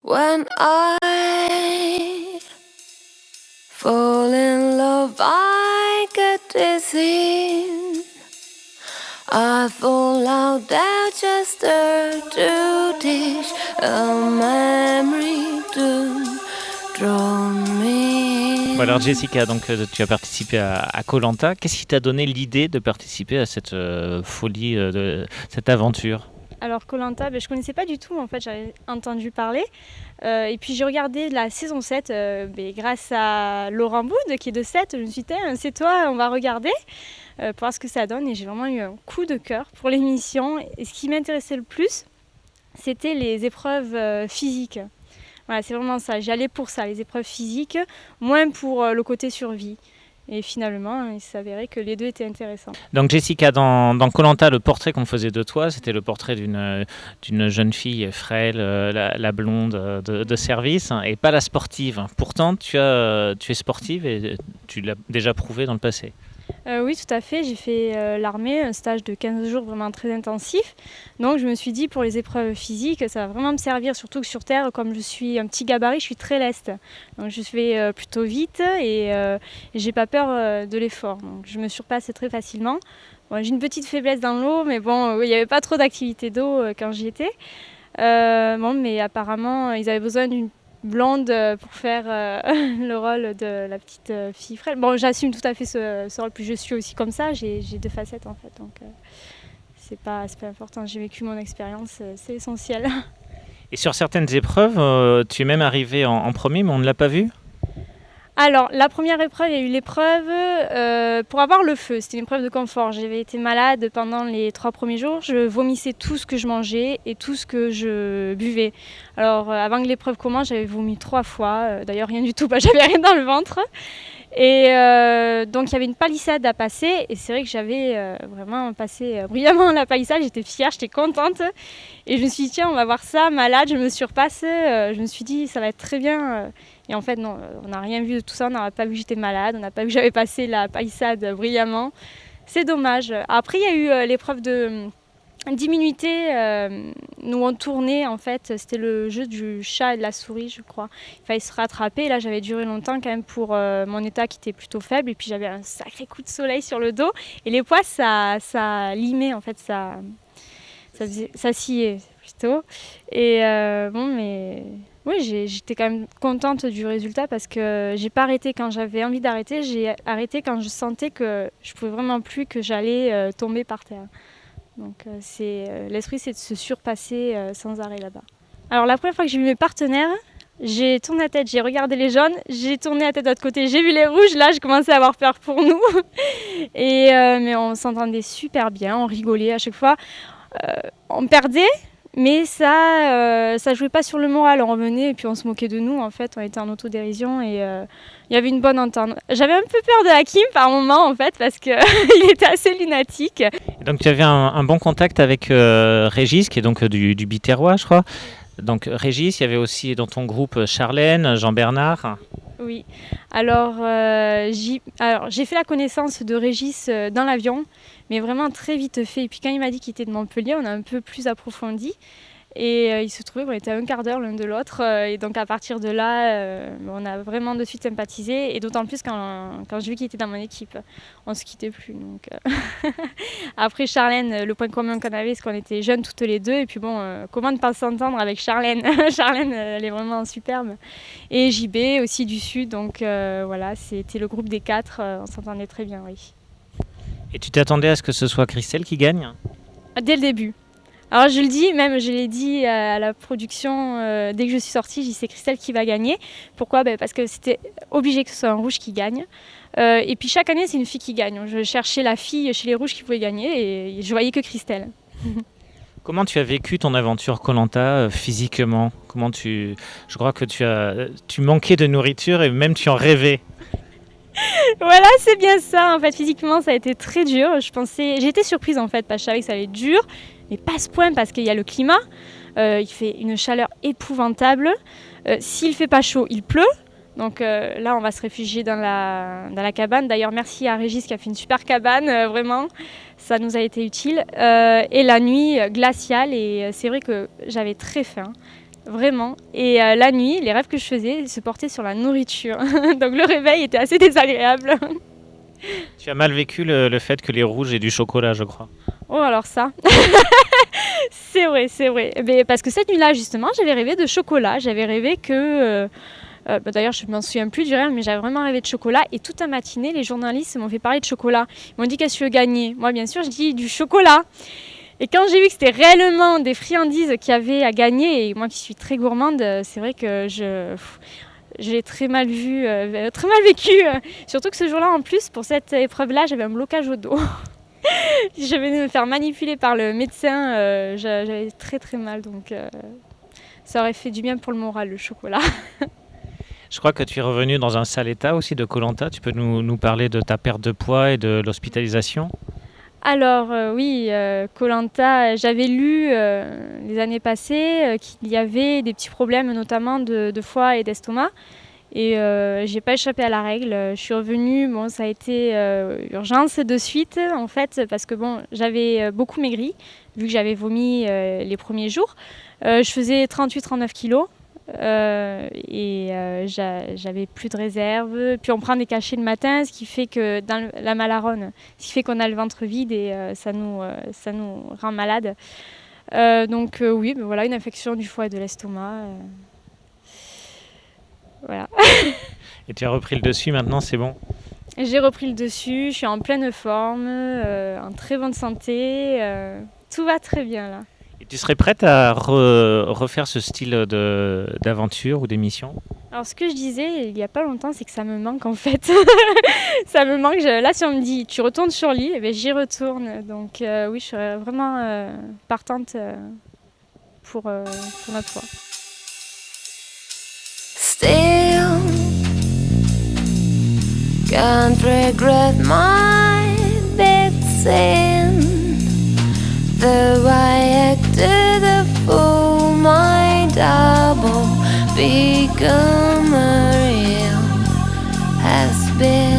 When I fall in love, I get dizzy. I fall out there just to teach a memory to draw me. Bon alors Jessica, donc tu as participé à Koh Lanta. Qu'est-ce qui t'a donné l'idée de participer à cette folie, de cette aventure? Alors Koh Lanta, je connaissais pas du tout, en fait, j'avais entendu parler. Et puis j'ai regardé la saison 7 grâce à Laurent Boud qui est de 7. Je me suis dit, c'est toi, on va regarder pour voir ce que ça donne. Et j'ai vraiment eu un coup de cœur pour l'émission. Et ce qui m'intéressait le plus, c'était les épreuves physiques. Voilà, c'est vraiment ça. J'allais pour ça, les épreuves physiques, moins pour le côté survie. Et finalement, il s'avérait que les deux étaient intéressants. Donc Jessica, dans Koh Lanta, le portrait qu'on faisait de toi, c'était le portrait d'une jeune fille frêle, la blonde de service, hein, et pas la sportive. Pourtant, tu es sportive et tu l'as déjà prouvé dans le passé. Oui, tout à fait. J'ai fait l'armée, un stage de 15 jours vraiment très intensif. Donc je me suis dit, pour les épreuves physiques, ça va vraiment me servir, surtout que sur Terre, comme je suis un petit gabarit, je suis très leste. Donc je fais plutôt vite et j'ai pas peur de l'effort. Donc je me surpasse très facilement. Bon, j'ai une petite faiblesse dans l'eau, mais bon, il n'y avait pas trop d'activité d'eau quand j'y étais. Mais apparemment, ils avaient besoin d'une blonde pour faire le rôle de la petite fille frêle. Bon, j'assume tout à fait ce rôle, puis je suis aussi comme ça, j'ai deux facettes en fait, donc c'est pas important, j'ai vécu mon expérience, c'est essentiel. Et sur certaines épreuves, tu es même arrivé en premier, mais on ne l'a pas vu. Alors, la première épreuve, il y a eu l'épreuve pour avoir le feu. C'était une épreuve de confort. J'avais été malade pendant les 3 premiers jours. Je vomissais tout ce que je mangeais et tout ce que je buvais. Alors, avant que l'épreuve commence, j'avais vomi 3 fois. D'ailleurs, rien du tout, j'avais rien dans le ventre. Et donc, il y avait une palissade à passer. Et c'est vrai que j'avais vraiment passé brillamment la palissade. J'étais fière, j'étais contente. Et je me suis dit, tiens, on va voir ça, malade, je me surpasse. Je me suis dit, ça va être très bien. Et en fait, non, on n'a rien vu de tout ça, on n'a pas vu que j'étais malade, on n'a pas vu que j'avais passé la palissade brillamment. C'est dommage. Après, il y a eu l'épreuve de d'immunité, nous on tournait en fait, c'était le jeu du chat et de la souris, je crois. Il fallait se rattraper, et là j'avais duré longtemps quand même pour mon état qui était plutôt faible, et puis j'avais un sacré coup de soleil sur le dos, et les pois ça limait en fait, ça sciait plutôt. Et mais oui, j'étais quand même contente du résultat parce que j'ai pas arrêté quand j'avais envie d'arrêter, j'ai arrêté quand je sentais que je pouvais vraiment plus, que j'allais tomber par terre. Donc l'esprit, c'est de se surpasser sans arrêt là-bas. Alors la première fois que j'ai vu mes partenaires, j'ai tourné la tête, j'ai regardé les jaunes, j'ai tourné la tête de l'autre côté, j'ai vu les rouges, là je commençais à avoir peur pour nous. Mais on s'entendait super bien, on rigolait à chaque fois. On perdait, mais ça jouait pas sur le moral. On revenait et puis on se moquait de nous. En fait, on était en autodérision et il y avait une bonne entente. J'avais un peu peur de Hakim par moment en fait parce que il était assez lunatique. Et donc tu avais un bon contact avec Régis, qui est donc du Biterrois, je crois. Donc Régis, il y avait aussi dans ton groupe Charlène, Jean-Bernard. Oui. Alors j'ai fait la connaissance de Régis dans l'avion, mais vraiment très vite fait. Et puis quand il m'a dit qu'il était de Montpellier, on a un peu plus approfondi. Et il se trouvait qu'on était à un quart d'heure l'un de l'autre. Et donc à partir de là, on a vraiment de suite sympathisé. Et d'autant plus quand j'ai vu qu'il était dans mon équipe. On ne se quittait plus. Donc, Après Charlène, le point commun qu'on avait, c'est qu'on était jeunes toutes les deux. Et puis bon, comment ne pas s'entendre avec Charlène. Charlène, elle est vraiment superbe. Et JB aussi du Sud. Donc voilà, c'était le groupe des 4. On s'entendait très bien, oui. Et tu t'attendais à ce que ce soit Christelle qui gagne? Dès le début. Alors je le dis, même je l'ai dit à la production dès que je suis sortie, j'ai dit c'est Christelle qui va gagner. Pourquoi ? Parce que c'était obligé que ce soit un rouge qui gagne. Et puis chaque année c'est une fille qui gagne. Je cherchais la fille chez les rouges qui pouvait gagner et je voyais que Christelle. Comment tu as vécu ton aventure Koh Lanta physiquement? Je crois que tu manquais de nourriture et même tu en rêvais. Voilà, c'est bien ça. En fait, physiquement, ça a été très dur. J'étais surprise en fait, parce que je savais que ça allait être dur, mais pas à ce point parce qu'il y a le climat. Il fait une chaleur épouvantable. S'il fait pas chaud, il pleut. Donc là, on va se réfugier dans la cabane. D'ailleurs, merci à Régis qui a fait une super cabane, vraiment. Ça nous a été utile. Et la nuit glaciale. Et c'est vrai que j'avais très faim. vraiment. Et la nuit, les rêves que je faisais se portaient sur la nourriture. Donc le réveil était assez désagréable. Tu as mal vécu le fait que les rouges aient du chocolat, je crois. Oh, alors ça. C'est vrai, c'est vrai. Mais parce que cette nuit-là, justement, j'avais rêvé de chocolat. J'avais rêvé que... d'ailleurs, je ne m'en souviens plus du rêve, mais j'avais vraiment rêvé de chocolat. Et toute la matinée, les journalistes m'ont fait parler de chocolat. Ils m'ont dit qu'est-ce que tu veux gagner. Moi, bien sûr, je dis du chocolat. Et quand j'ai vu que c'était réellement des friandises qu'il y avait à gagner, et moi qui suis très gourmande, c'est vrai que je l'ai très mal vu, très mal vécu. Surtout que ce jour-là, en plus, pour cette épreuve-là, j'avais un blocage au dos. Je venais de me faire manipuler par le médecin, j'avais très très mal, donc ça aurait fait du bien pour le moral, le chocolat. Je crois que tu es revenu dans un sale état aussi de koh. Tu peux nous parler de ta perte de poids et de l'hospitalisation? Alors oui, koh Lanta, j'avais lu les années passées qu'il y avait des petits problèmes notamment de foie et d'estomac. Et j'ai pas échappé à la règle. Je suis revenue, bon, ça a été urgence de suite en fait, parce que bon, j'avais beaucoup maigri, vu que j'avais vomi les premiers jours. Je faisais 38-39 kilos. J'avais plus de réserve. Puis on prend des cachets le matin, ce qui fait que dans la malarone, ce qui fait qu'on a le ventre vide et ça nous rend malade. Donc oui, ben voilà, une infection du foie et de l'estomac. Voilà. Et tu as repris le dessus maintenant, c'est bon? J'ai repris le dessus, je suis en pleine forme, en très bonne santé. Tout va très bien là. Et tu serais prête à refaire ce style d'aventure ou d'émission? Alors ce que je disais il n'y a pas longtemps, c'est que ça me manque en fait. Ça me manque. Là, si on me dit tu retournes sur l'île, eh bien, j'y retourne. Donc oui, je serais vraiment partante pour notre fois. Still can't regret my big sin. Though I acted a fool, my double become a real has been.